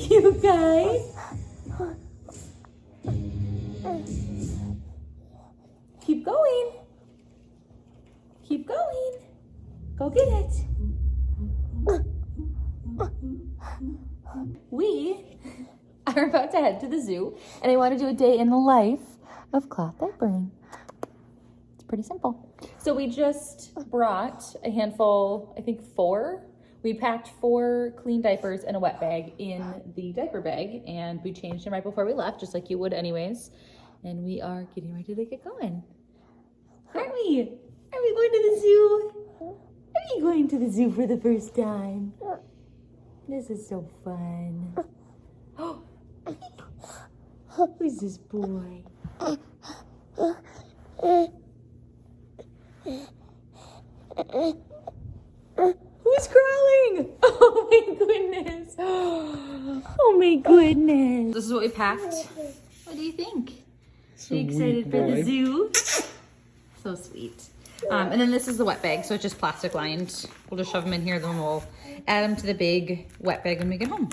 You guys. Keep going. Keep going. Go get it. We are about to head to the zoo, and I want to do a day in the life of cloth diapering. It's pretty simple. So we just brought a handful, I think 4. We packed 4 clean diapers in a wet bag in the diaper bag, and we changed them right before we left, just like you would anyways. And we are getting ready to get going. Aren't we? Are we going to the zoo? Are you going to the zoo for the first time? This is so fun. Oh, who's this boy? Who's crawling? Oh my goodness. Oh my goodness. This is what we packed. What do you think? Are you excited for the zoo? So sweet. And then this is the wet bag, so it's just plastic lined. We'll just shove them in here, then we'll add them to the big wet bag when we get home.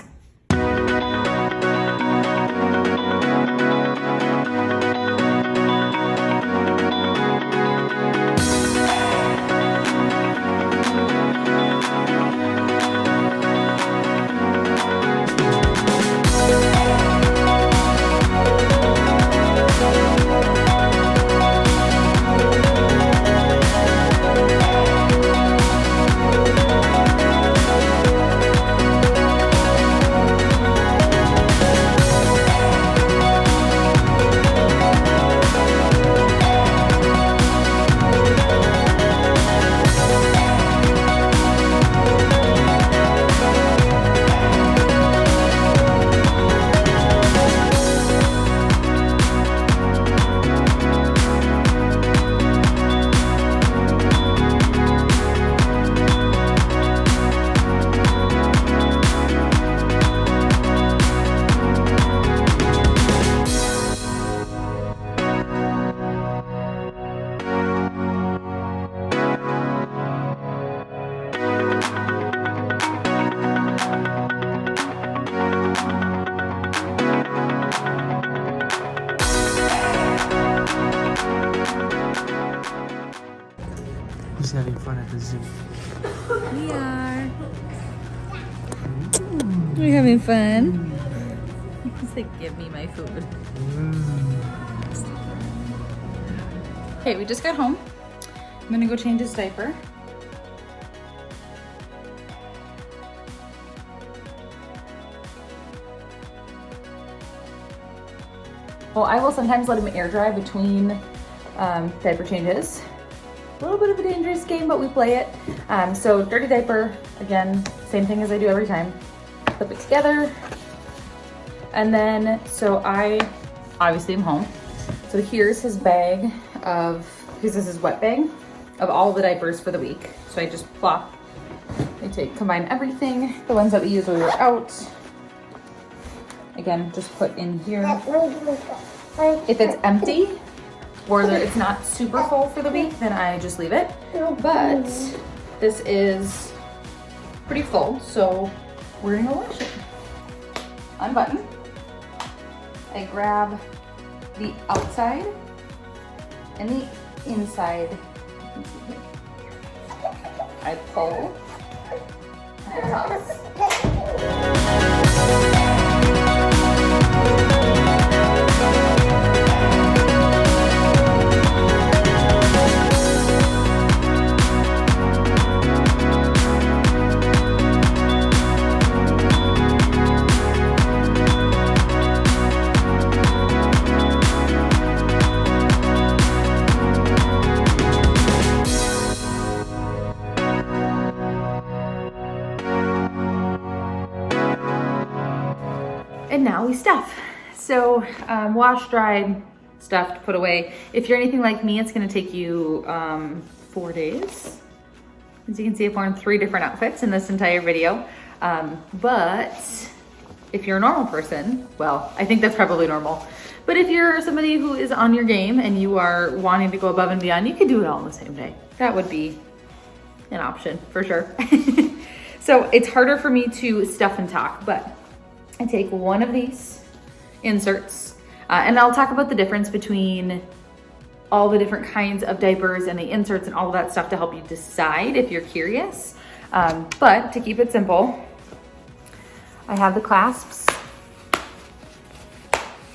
He's having fun at the zoo. We are. We're having fun. He's like, give me my food. Okay, we just got home. I'm gonna go change his diaper. Well, I will sometimes let him air dry between diaper changes. A little bit of a dangerous game, but we play it. So dirty diaper, again, same thing as I do every time. Flip it together. And then, so I obviously am home. So here's his bag of, this is his wet bag of all the diapers for the week. So I just plop, combine everything, the ones that we use when we were out. Again, just put in here. If it's empty, or it's not super full for the week, then I just leave it. But this is pretty full, so we're gonna wash it. Unbutton. I grab the outside and the inside. I pull at the tops. And now we stuff. So wash, dried, stuffed, put away. If you're anything like me, it's gonna take you 4 days. As you can see, I've worn 3 different outfits in this entire video. But if you're a normal person, well, I think that's probably normal. But if you're somebody who is on your game and you are wanting to go above and beyond, you can do it all in the same day. That would be an option for sure. So it's harder for me to stuff and talk, but I take one of these inserts, and I'll talk about the difference between all the different kinds of diapers and the inserts and all of that stuff to help you decide if you're curious. But to keep it simple, I have the clasps.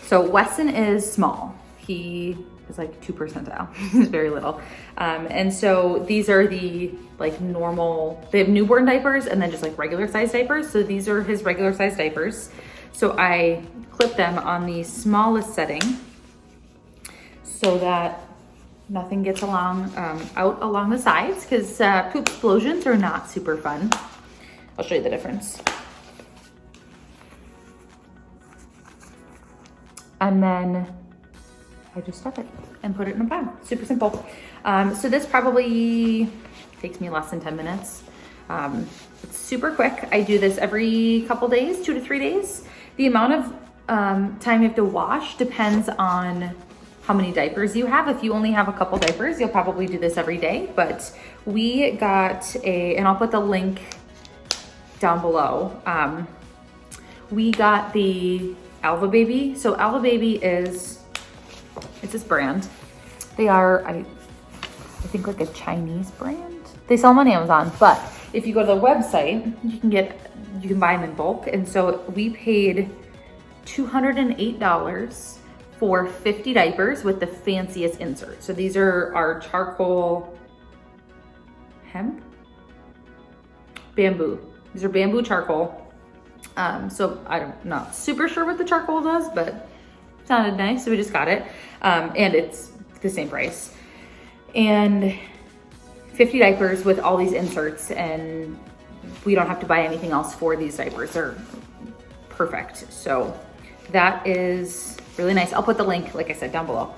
So Weston is small. He is like 2 percentile. He's very little. And so these are the like normal, they have newborn diapers and then just like regular size diapers. So these are his regular size diapers. So I clip them on the smallest setting so that nothing gets out along the sides, because poop explosions are not super fun. I'll show you the difference. And then I just stuff it and put it in a bag. Super simple. So this probably takes me less than 10 minutes. It's super quick. I do this every couple days, 2 to 3 days. The amount of time you have to wash depends on how many diapers you have. If you only have a couple diapers, you'll probably do this every day. But we got and I'll put the link down below. We got the Alva Baby. So Alva Baby it's this brand. They are, I think like a Chinese brand. They sell them on Amazon, but if you go to the website, you can buy them in bulk. And so we paid $208 for 50 diapers with the fanciest inserts. So these are our charcoal hemp? Bamboo. These are bamboo charcoal. So I'm not super sure what the charcoal does, but it sounded nice, so we just got it. And it's the same price. And 50 diapers with all these inserts, and we don't have to buy anything else for these diapers. They're perfect. So that is really nice. I'll put the link, like I said, down below.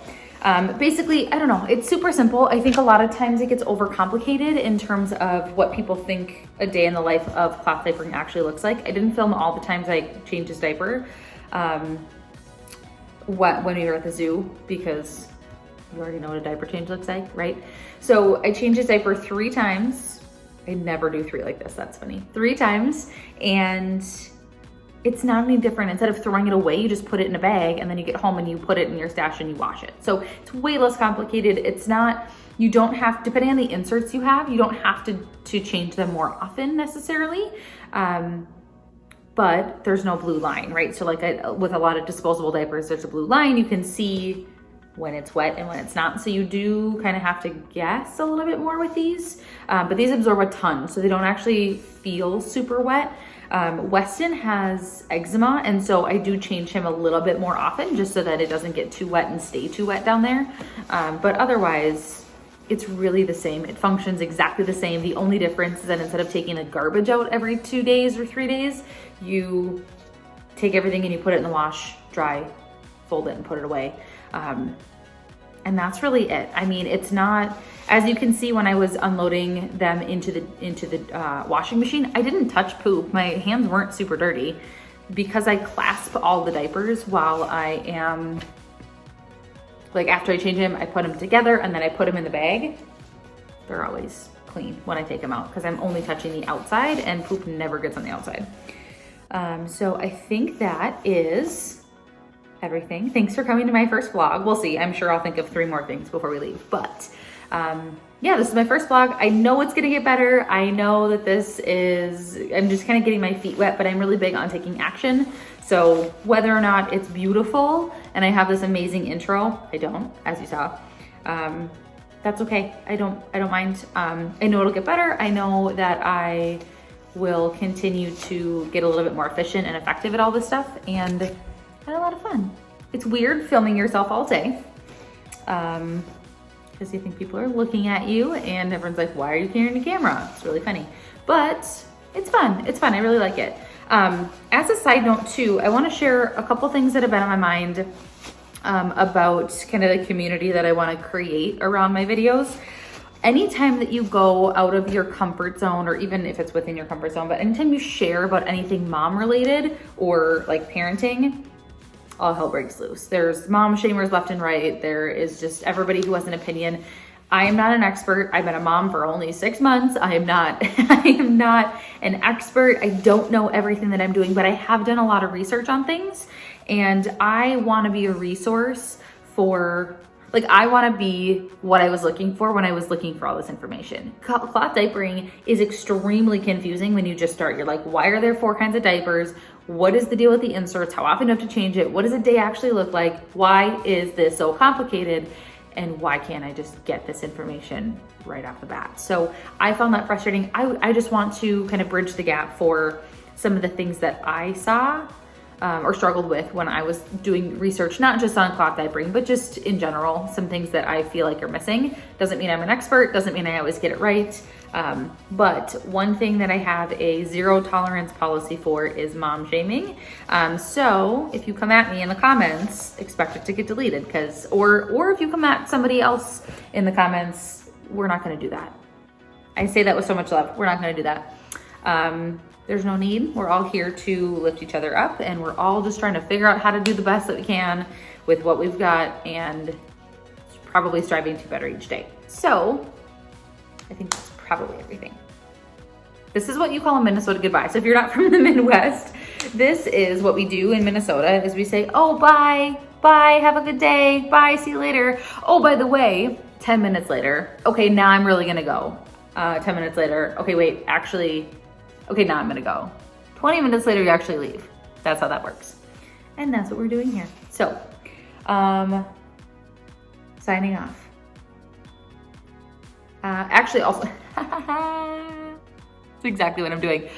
Basically, I don't know, it's super simple. I think a lot of times it gets overcomplicated in terms of what people think a day in the life of cloth diapering actually looks like. I didn't film all the times I changed his diaper when we were at the zoo, because you already know what a diaper change looks like, right? So I changed his diaper 3 times. I never do 3 like this, that's funny. 3 times, and it's not any different. Instead of throwing it away, you just put it in a bag, and then you get home and you put it in your stash and you wash it. So it's way less complicated. It's not, you don't have, depending on the inserts you have, you don't have to change them more often necessarily. But there's no blue line, right? So like with a lot of disposable diapers, there's a blue line. You can see when it's wet and when it's not. So you do kind of have to guess a little bit more with these, but these absorb a ton, so they don't actually feel super wet. Weston has eczema, and so I do change him a little bit more often just so that it doesn't get too wet and stay too wet down there. But otherwise, it's really the same. It functions exactly the same. The only difference is that instead of taking the garbage out every 2 days or 3 days, you take everything and you put it in the wash, dry, fold it and put it away. And that's really it. I mean, it's not, as you can see when I was unloading them into the washing machine, I didn't touch poop. My hands weren't super dirty because I clasp all the diapers while I am, like after I change them, I put them together and then I put them in the bag. They're always clean when I take them out because I'm only touching the outside and poop never gets on the outside. So I think that is everything. Thanks for coming to my first vlog. We'll see. I'm sure I'll think of 3 more things before we leave. But yeah, this is my first vlog. I know it's gonna get better. I know that I'm just kind of getting my feet wet, but I'm really big on taking action. So whether or not it's beautiful and I have this amazing intro, I don't, as you saw, that's okay. I don't mind. I know it'll get better. I know that I will continue to get a little bit more efficient and effective at all this stuff, and I had a lot of fun. It's weird filming yourself all day because you think people are looking at you and everyone's like, why are you carrying a camera? It's really funny, but it's fun. It's fun. I really like it. As a side note too, I want to share a couple things that have been on my mind about kind of the community that I want to create around my videos. Anytime that you go out of your comfort zone, or even if it's within your comfort zone, but anytime you share about anything mom related or like parenting, all hell breaks loose. There's mom shamers left and right. There is just everybody who has an opinion. I am not an expert. I've been a mom for only 6 months. I am not an expert. I don't know everything that I'm doing, but I have done a lot of research on things, and I want to be a resource for, like, I want to be what I was looking for when I was looking for all this information. Cloth diapering is extremely confusing when you just start. You're like, why are there 4 kinds of diapers? What is the deal with the inserts? How often do you have to change it? What does a day actually look like? Why is this so complicated? And why can't I just get this information right off the bat? So I found that frustrating. I just want to kind of bridge the gap for some of the things that I saw or struggled with when I was doing research, not just on cloth diapering, but just in general, some things that I feel like are missing. Doesn't mean I'm an expert, doesn't mean I always get it right. But one thing that I have a 0 tolerance policy for is mom shaming. So if you come at me in the comments, expect it to get deleted, because, or if you come at somebody else in the comments, we're not gonna do that. I say that with so much love, we're not gonna do that. There's no need. We're all here to lift each other up, and we're all just trying to figure out how to do the best that we can with what we've got, and probably striving to better each day. So I think that's probably everything. This is what you call a Minnesota goodbye. So if you're not from the Midwest, this is what we do in Minnesota, is we say, oh, bye, have a good day, bye, see you later. Oh, by the way, 10 minutes later, okay, now I'm really gonna go. 10 minutes later, okay, wait, actually, okay, now I'm gonna go. 20 minutes later, you actually leave. That's how that works. And that's what we're doing here. So, signing off. Actually, also, that's exactly what I'm doing.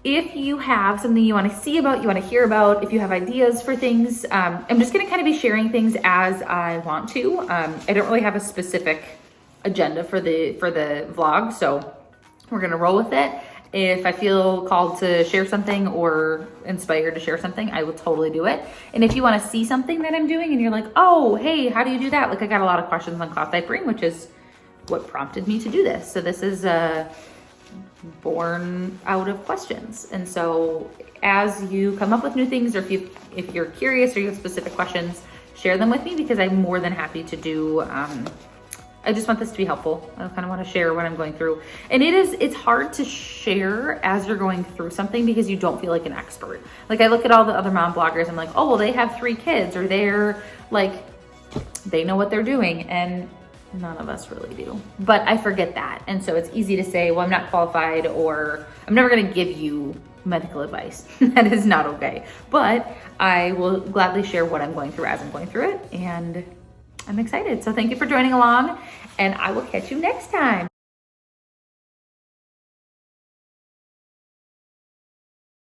If you have something you want to see about, you want to hear about, if you have ideas for things, I'm just going to kind of be sharing things as I want to. I don't really have a specific agenda for the vlog, so we're going to roll with it. If I feel called to share something or inspired to share something, I will totally do it. And if you want to see something that I'm doing and you're like, oh, hey, how do you do that? Like, I got a lot of questions on cloth diapering, which is what prompted me to do this. So this is born out of questions. And so as you come up with new things, or if you're curious or you have specific questions, share them with me, because I'm more than happy to do. I just want this to be helpful. I kind of want to share what I'm going through. And it's hard to share as you're going through something because you don't feel like an expert. Like, I look at all the other mom bloggers, I'm like, oh, well, they have 3 kids, or they're like, they know what they're doing. And none of us really do. But I forget that. And so it's easy to say, well, I'm not qualified, or I'm never going to give you medical advice. That is not okay. But I will gladly share what I'm going through as I'm going through it. And I'm excited. So thank you for joining along, and I will catch you next time.